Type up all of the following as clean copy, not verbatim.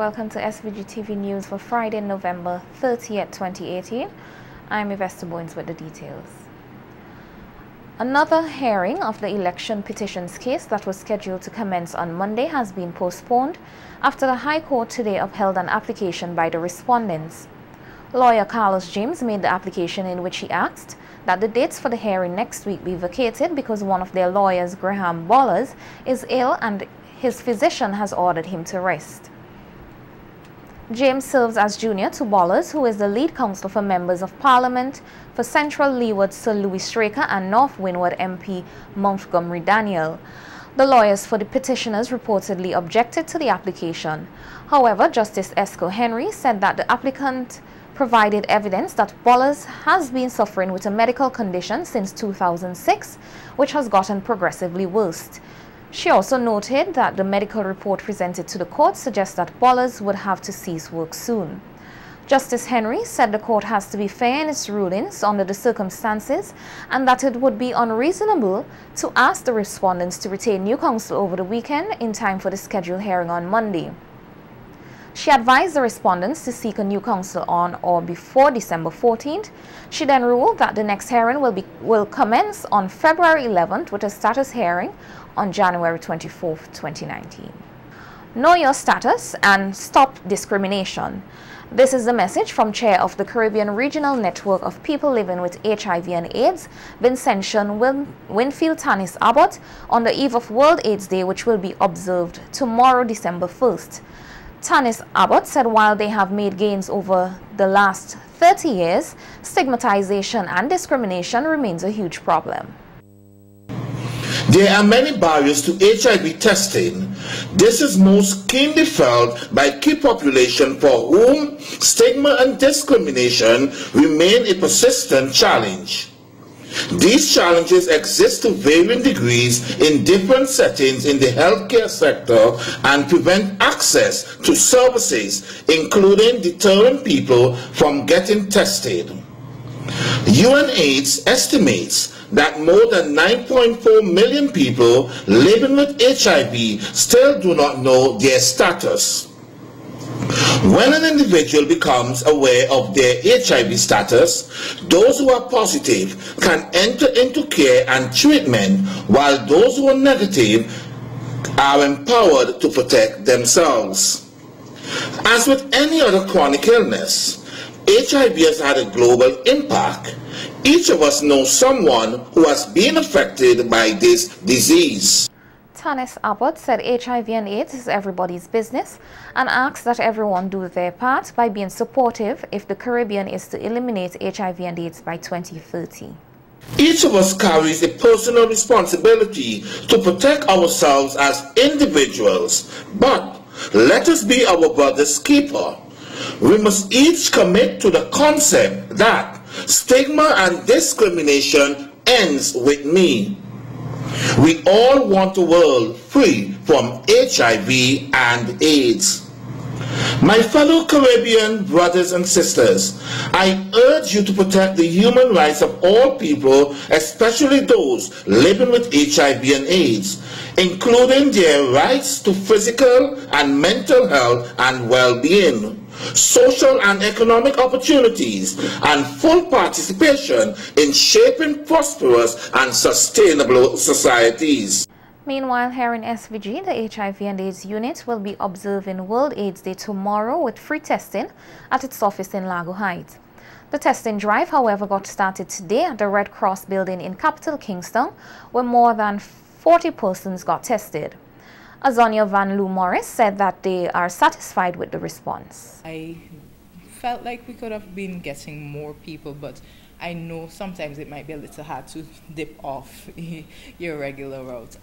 welcome to SVG-TV News for Friday, November 30th, 2018. I'm Yvette Boynes with the details. Another hearing of the election petitions case that was scheduled to commence on Monday has been postponed after the High Court today upheld an application by the respondents. Lawyer Carlos James made the application in which he asked that the dates for the hearing next week be vacated because one of their lawyers, Graham Bollers, is ill and his physician has ordered him to rest. James serves as junior to Bollers, who is the lead counsel for members of Parliament for Central Leeward Sir Louis Straker and North Windward MP Montgomery Daniel. The lawyers for the petitioners reportedly objected to the application. However, Justice Esco Henry said that the applicant provided evidence that Bollers has been suffering with a medical condition since 2006, which has gotten progressively worse. She also noted that the medical report presented to the court suggests that Bollers would have to cease work soon. Justice Henry said the court has to be fair in its rulings under the circumstances and that it would be unreasonable to ask the respondents to retain new counsel over the weekend in time for the scheduled hearing on Monday. She advised the respondents to seek a new counsel on or before December 14th. She then ruled that the next hearing will commence on February 11th with a status hearing on January 24th, 2019. Know your status and stop discrimination. This is the message from Chair of the Caribbean Regional Network of People Living with HIV and AIDS, Vincentian Winfield Tanis Abbott, on the eve of World AIDS Day, which will be observed tomorrow, December 1st. Tanis Abbott said while they have made gains over the last 30 years, stigmatization and discrimination remains a huge problem. There are many barriers to HIV testing. This is most keenly felt by key population for whom stigma and discrimination remain a persistent challenge. These challenges exist to varying degrees in different settings in the healthcare sector and prevent access to services, including deterring people from getting tested. UNAIDS estimates that more than 9.4 million people living with HIV still do not know their status. When an individual becomes aware of their HIV status, those who are positive can enter into care and treatment, while those who are negative are empowered to protect themselves. As with any other chronic illness, HIV has had a global impact. Each of us knows someone who has been affected by this disease. Tanis Abbott said HIV and AIDS is everybody's business and asked that everyone do their part by being supportive if the Caribbean is to eliminate HIV and AIDS by 2030. Each of us carries a personal responsibility to protect ourselves as individuals, but let us be our brother's keeper. We must each commit to the concept that stigma and discrimination ends with me. We all want a world free from HIV and AIDS. My fellow Caribbean brothers and sisters, I urge you to protect the human rights of all people, especially those living with HIV and AIDS, including their rights to physical and mental health and well-being, social and economic opportunities, and full participation in shaping prosperous and sustainable societies. Meanwhile, here in SVG, the HIV and AIDS unit will be observing World AIDS Day tomorrow with free testing at its office in Lago Heights. The testing drive, however, got started today at the Red Cross building in Capital Kingston, where more than 40 persons got tested. Azonia Van Loo Morris said that they are satisfied with the response. I felt like we could have been getting more people, but I know sometimes it might be a little hard to dip off your regular route.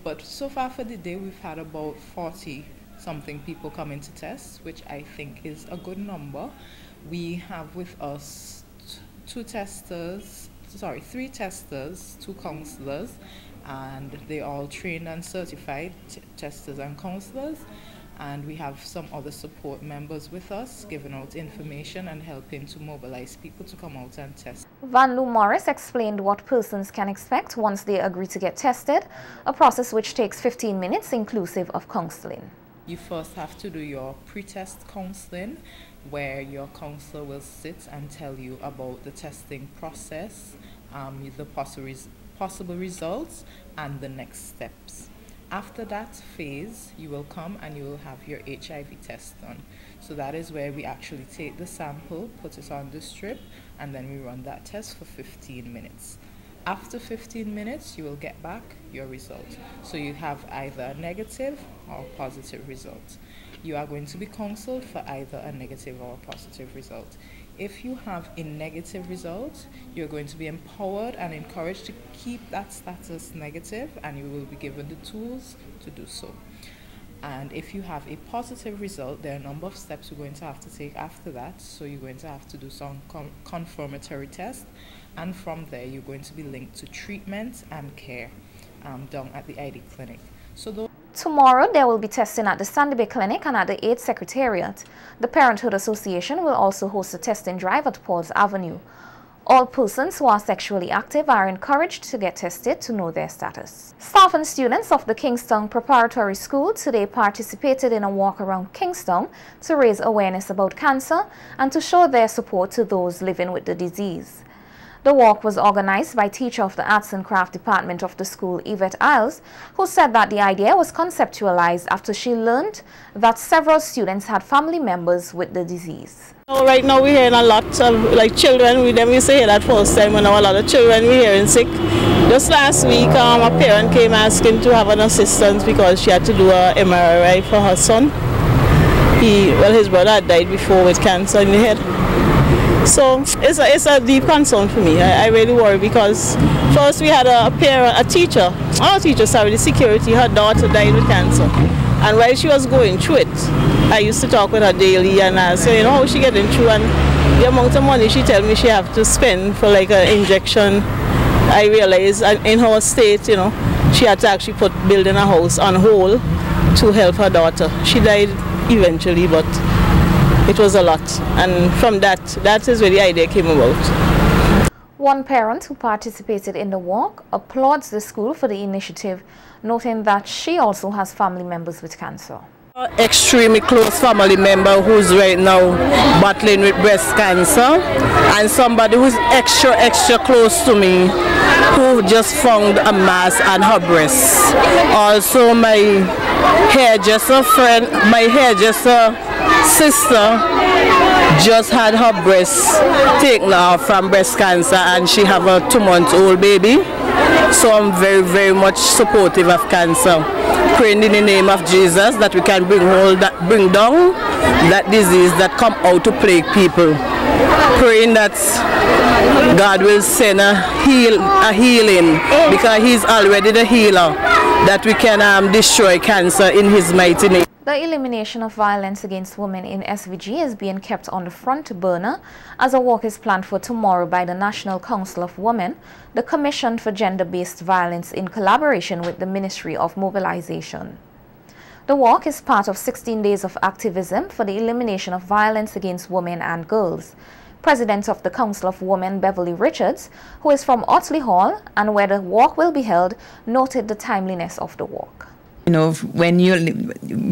But so far for the day, we've had about 40-something people coming to test, which I think is a good number. We have with us three testers, 2 counselors, and they all trained and certified testers and counselors. And we have some other support members with us, giving out information and helping to mobilize people to come out and test. Van Loo Morris explained what persons can expect once they agree to get tested, a process which takes 15 minutes inclusive of counseling. You first have to do your pre-test counseling, where your counselor will sit and tell you about the testing process, the possible results, and the next steps. After that phase, you will come and you will have your HIV test done. So that is where we actually take the sample, put it on the strip, and then we run that test for 15 minutes. After 15 minutes, you will get back your result. So you have either a negative or positive result. You are going to be counseled for either a negative or a positive result. If you have a negative result, you're going to be empowered and encouraged to keep that status negative, and you will be given the tools to do so. And if you have a positive result, there are a number of steps you're going to have to take after that. So you're going to have to do some confirmatory tests, and from there you're going to be linked to treatment and care down at the ID clinic. Tomorrow, there will be testing at the Sandy Bay Clinic and at the AIDS Secretariat. The Parenthood Association will also host a testing drive at Paul's Avenue. All persons who are sexually active are encouraged to get tested to know their status. Staff and students of the Kingstown Preparatory School today participated in a walk around Kingstown to raise awareness about cancer and to show their support to those living with the disease. The walk was organized by teacher of the Arts and Craft Department of the school, Yvette Isles, who said that the idea was conceptualized after she learned that several students had family members with the disease. Right now we're hearing a lot of children. We used to hear that first time when a lot of children were hearing sick. Just last week a parent came asking to have an assistance because she had to do a MRI for her son. His brother had died before with cancer in the head. So it's a deep concern for me. I really worry because first we had the security, her daughter died with cancer. And while she was going through it, I used to talk with her daily and I say, how is she getting through? And the amount of money she tell me she have to spend for like an injection, I realized in her state, she had to actually put building a house on hold to help her daughter. She died eventually, but it was a lot, and from that is where the idea came about. One parent who participated in the walk applauds the school for the initiative, noting that she also has family members with cancer. Extremely close family member who's right now battling with breast cancer, and somebody who's extra close to me who just found a mass on her breast. Also my hairdresser friend, my hairdresser sister just had her breast taken off from breast cancer and she have a 2-month-old baby. So I'm very much supportive of cancer. Praying in the name of Jesus that we can bring down that disease that come out to plague people. Praying that God will send a healing because He's already the healer, that we can destroy cancer in His mighty name. The elimination of violence against women in SVG is being kept on the front burner as a walk is planned for tomorrow by the National Council of Women, the Commission for Gender-Based Violence in collaboration with the Ministry of Mobilization. The walk is part of 16 days of activism for the elimination of violence against women and girls. President of the Council of Women, Beverly Richards, who is from Otley Hall and where the walk will be held, noted the timeliness of the walk.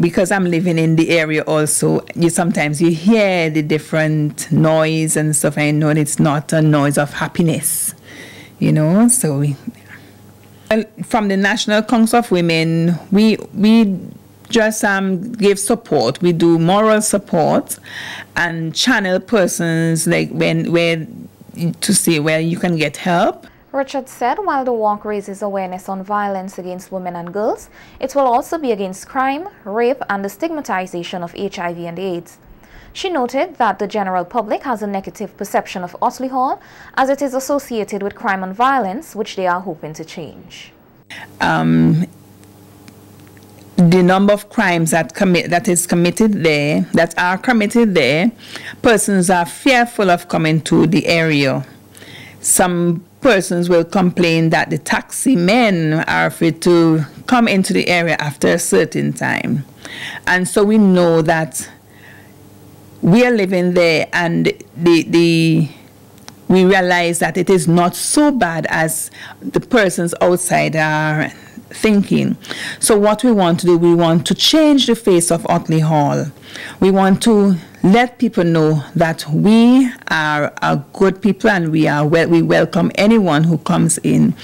Because I'm living in the area also, sometimes you hear the different noise and stuff. I know it's not a noise of happiness, So from the National Council of Women, we just give support. We do moral support and channel persons to see where you can get help. Richard said while the walk raises awareness on violence against women and girls, it will also be against crime, rape, and the stigmatization of HIV and AIDS. She noted that the general public has a negative perception of Otley Hall as it is associated with crime and violence, which they are hoping to change. The number of crimes that are committed there, persons are fearful of coming to the area. Some persons will complain that the taxi men are afraid to come into the area after a certain time. And so we know that we are living there and we realize that it is not so bad as the persons outside are thinking. So what we want to do, we want to change the face of Otley Hall. We want to let people know that we are a good people and we welcome anyone who comes in.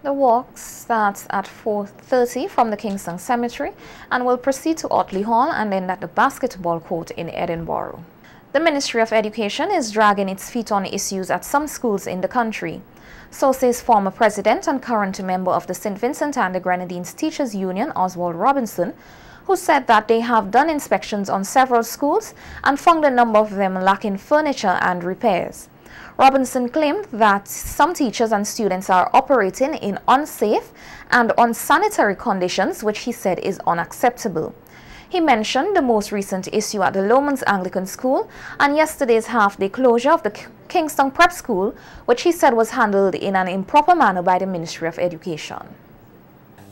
The walk starts at 4:30 from the Kingston Cemetery and will proceed to Otley Hall and end at the basketball court in Edinburgh. The Ministry of Education is dragging its feet on issues at some schools in the country. So says former president and current member of the St. Vincent and the Grenadines Teachers Union, Oswald Robinson, who said that they have done inspections on several schools and found a number of them lacking furniture and repairs. Robinson claimed that some teachers and students are operating in unsafe and unsanitary conditions, which he said is unacceptable. He mentioned the most recent issue at the Lomans Anglican School and yesterday's half-day closure of the Kingston Prep School, which he said was handled in an improper manner by the Ministry of Education.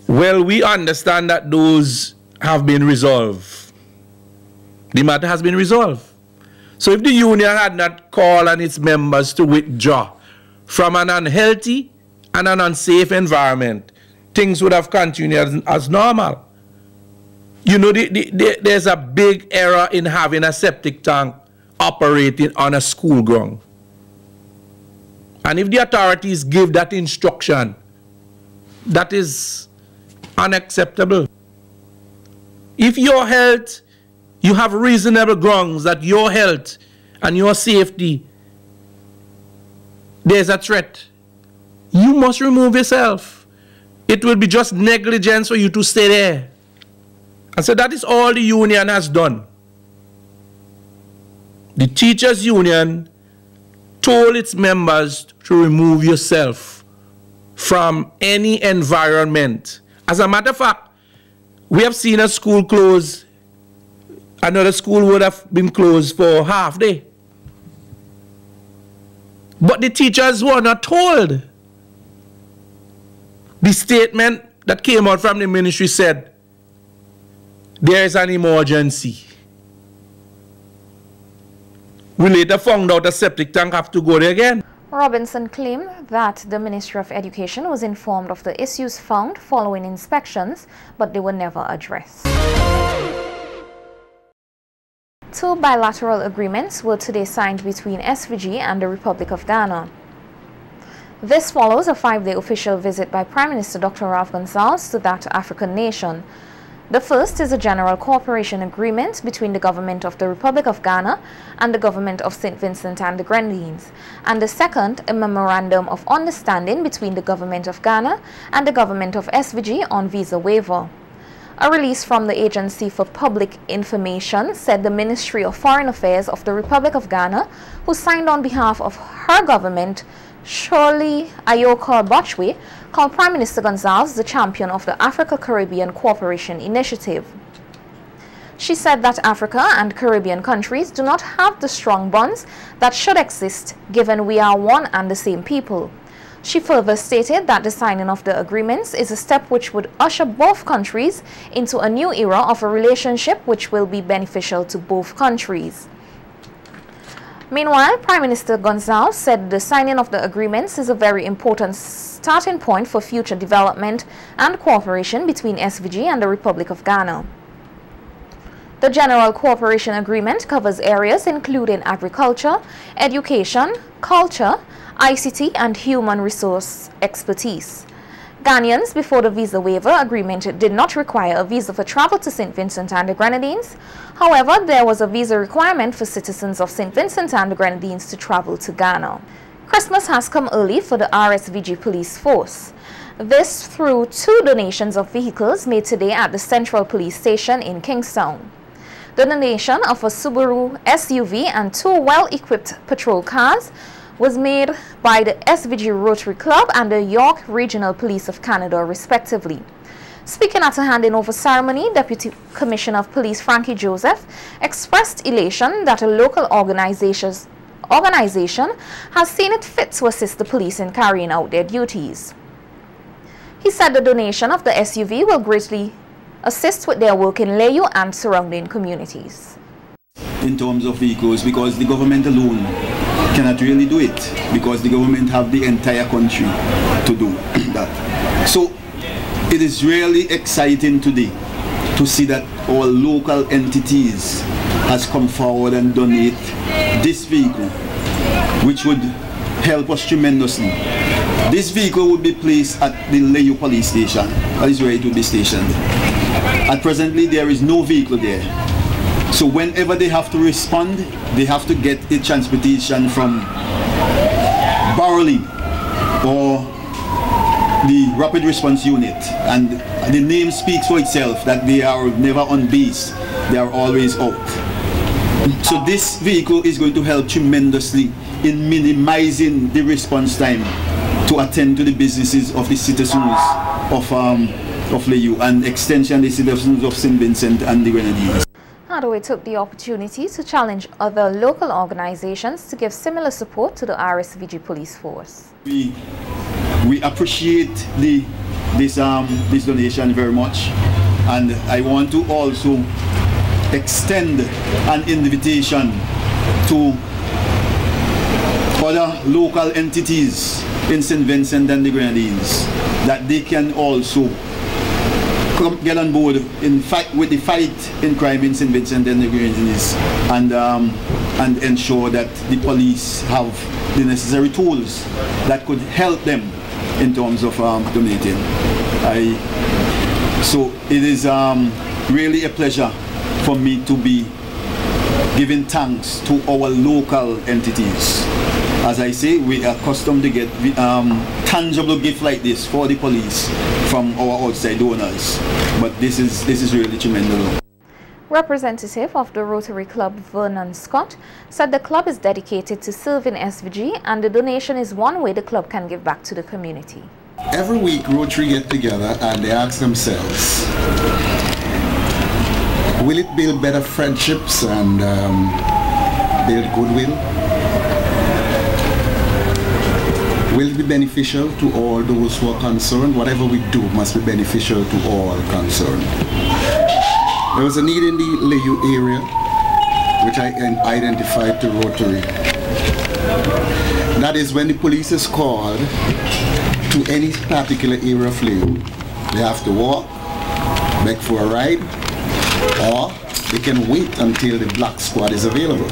Well, we understand that those have been resolved. The matter has been resolved. So if the union had not called on its members to withdraw from an unhealthy and an unsafe environment, things would have continued as normal. You know, there's a big error in having a septic tank operating on a school ground. And if the authorities give that instruction, that is unacceptable. If your health, you have reasonable grounds that your health and your safety, there's a threat, you must remove yourself. It will be just negligence for you to stay there. And so that is all the union has done. The teachers' union told its members to remove yourself from any environment. As a matter of fact, we have seen a school close. Another school would have been closed for half day. But the teachers were not told. The statement that came out from the ministry said, there is an emergency. We later found out the septic tank have to go there again. Robinson claimed that the Ministry of Education was informed of the issues found following inspections, but they were never addressed. 2 bilateral agreements were today signed between SVG and the Republic of Ghana. This follows a 5-day official visit by Prime Minister Dr. Ralph Gonsalves to that African nation. The first is a general cooperation agreement between the government of the Republic of Ghana and the government of St. Vincent and the Grenadines, and the second, a memorandum of understanding between the government of Ghana and the government of SVG on visa waiver. A release from the Agency for Public Information said the Ministry of Foreign Affairs of the Republic of Ghana, who signed on behalf of her government, Shirley Ayoka Botchwe, called Prime Minister Gonsalves the champion of the Africa-Caribbean Cooperation Initiative. She said that Africa and Caribbean countries do not have the strong bonds that should exist given we are one and the same people. She further stated that the signing of the agreements is a step which would usher both countries into a new era of a relationship which will be beneficial to both countries. Meanwhile, Prime Minister Gonsalves said the signing of the agreements is a very important starting point for future development and cooperation between SVG and the Republic of Ghana. The General Cooperation Agreement covers areas including agriculture, education, culture, ICT, and human resource expertise. Ghanaians, before the visa waiver agreement, did not require a visa for travel to St. Vincent and the Grenadines. However, there was a visa requirement for citizens of St. Vincent and the Grenadines to travel to Ghana. Christmas has come early for the RSVG police force. This through 2 donations of vehicles made today at the Central Police Station in Kingstown. The donation of a Subaru SUV and 2 well-equipped patrol cars was made by the SVG Rotary Club and the York Regional Police of Canada, respectively. Speaking at a handing-over ceremony, Deputy Commissioner of Police Frankie Joseph expressed elation that a local organization has seen it fit to assist the police in carrying out their duties. He said the donation of the SUV will greatly assist with their work in Layu and surrounding communities. In terms of vehicles, because the government alone cannot really do it, because the government have the entire country to do that. So It is really exciting today to see that our local entities has come forward and donate this vehicle, which would help us tremendously. This vehicle would be placed at the Layu police station. That is where it will be stationed. At presently, there is no vehicle there. So whenever they have to respond, they have to get a transportation from Barley or the Rapid Response Unit. And the name speaks for itself that they are never on base. They are always out. So this vehicle is going to help tremendously in minimizing the response time to attend to the businesses of the citizens of Layu and extension the citizens of St. Vincent and the Grenadines. Hadaway took the opportunity to challenge other local organizations to give similar support to the RSVG police force. We appreciate this donation very much, and I want to also extend an invitation to other local entities in St. Vincent and the Grenadines that they can also get on board with the fight in crime in St. Vincent and the Grenadines, and ensure that the police have the necessary tools that could help them in terms of donating. So it is really a pleasure for me to be giving thanks to our local entities. As I say, we are accustomed to get tangible gifts like this for the police from our outside donors, but this is really tremendous. Representative of the Rotary Club, Vernon Scott, said the club is dedicated to serving SVG and the donation is one way the club can give back to the community. Every week Rotary get together and they ask themselves, will it build better friendships and build goodwill? Will it be beneficial to all those who are concerned? Whatever we do must be beneficial to all concerned. There was a need in the Layu area, which I identified to Rotary. That is, when the police is called to any particular area of Layu, they have to walk, beg for a ride, or they can wait until the black squad is available.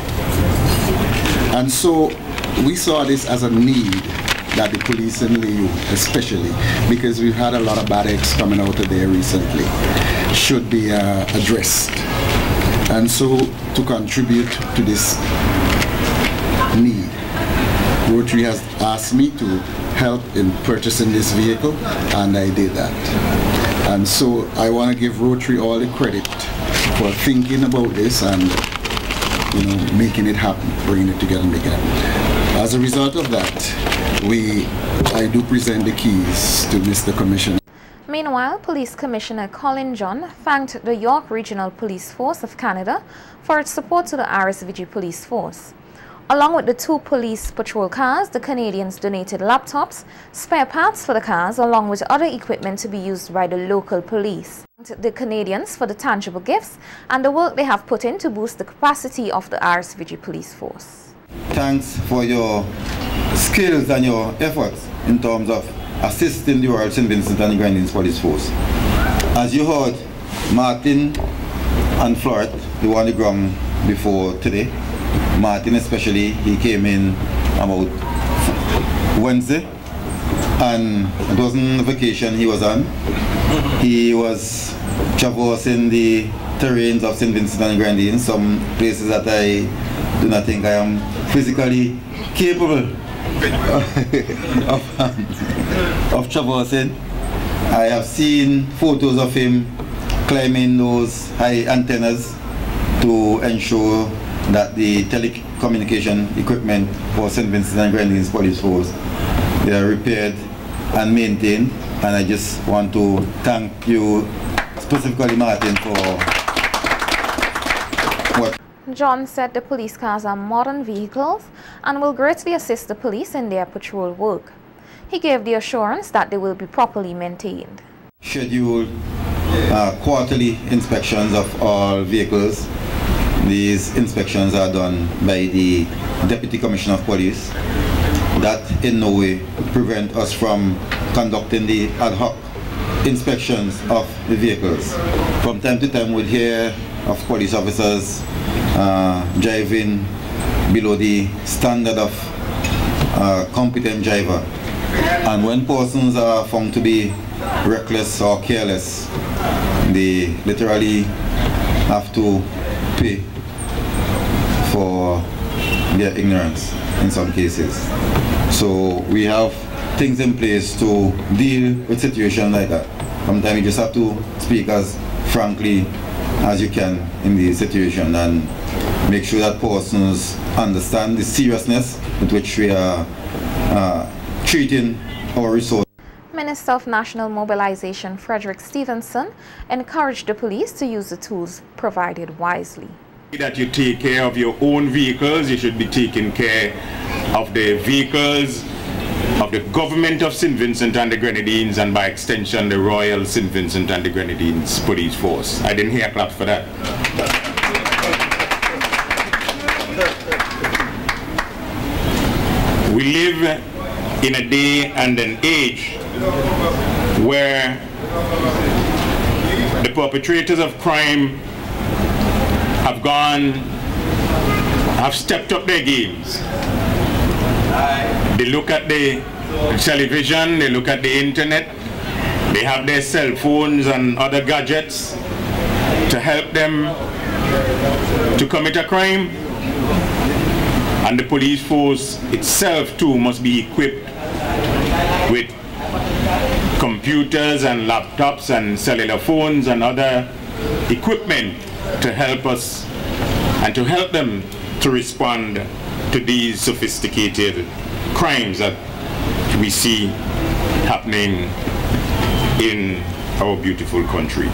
And so we saw this as a need that the police in Layu, especially because we've had a lot of bad eggs coming out of there recently, should be addressed. And so to contribute to this need, Rotary has asked me to help in purchasing this vehicle, and I did that. And so I want to give Rotary all the credit for thinking about this and making it happen, bringing it together and making it happen. As a result of that, I do present the keys to Mr. Commissioner. Meanwhile, Police Commissioner Colin John thanked the York Regional Police Force of Canada for its support to the RSVG Police Force. Along with the 2 police patrol cars, the Canadians donated laptops, spare parts for the cars, along with other equipment to be used by the local police. The Canadians for the tangible gifts and the work they have put in to boost the capacity of the RSVG Police Force. Thanks for your skills and your efforts in terms of assisting the Royal St. Vincent and the Grenadines Police Force. As you heard, Martin and Floret, they were on the ground before today. Martin especially, he came in about Wednesday, and it wasn't a vacation he was on. He was traversing the terrains of St. Vincent and the Grenadines, some places that I do not think I am physically capable of traversing. I have seen photos of him climbing those high antennas to ensure that the telecommunication equipment for St. Vincent and Grenadines Police Force, they are repaired and maintained. And I just want to thank you specifically, Martin, for what. John said the police cars are modern vehicles and will greatly assist the police in their patrol work. He gave the assurance that they will be properly maintained. Scheduled quarterly inspections of all vehicles. These inspections are done by the Deputy Commissioner of Police. That in no way prevent us from conducting the ad hoc inspections of the vehicles. From time to time we'd hear of police officers driving below the standard of competent driver. And when persons are found to be reckless or careless, they literally have to pay for their ignorance in some cases. So we have things in place to deal with situations like that. Sometimes you just have to speak as frankly as you can in the situation and make sure that persons understand the seriousness with which we are treating our resources. Minister of National Mobilization Frederick Stevenson encouraged the police to use the tools provided wisely. That you take care of your own vehicles, you should be taking care of the vehicles of the government of St. Vincent and the Grenadines, and by extension the Royal St. Vincent and the Grenadines Police Force. I didn't hear a clap for that. We live in a day and an age where the perpetrators of crime have stepped up their games. They look at the television, they look at the internet, they have their cell phones and other gadgets to help them to commit a crime. And the police force itself too must be equipped with computers and laptops and cellular phones and other equipment to help us and to help them to respond to these sophisticated crimes that we see happening in our beautiful country.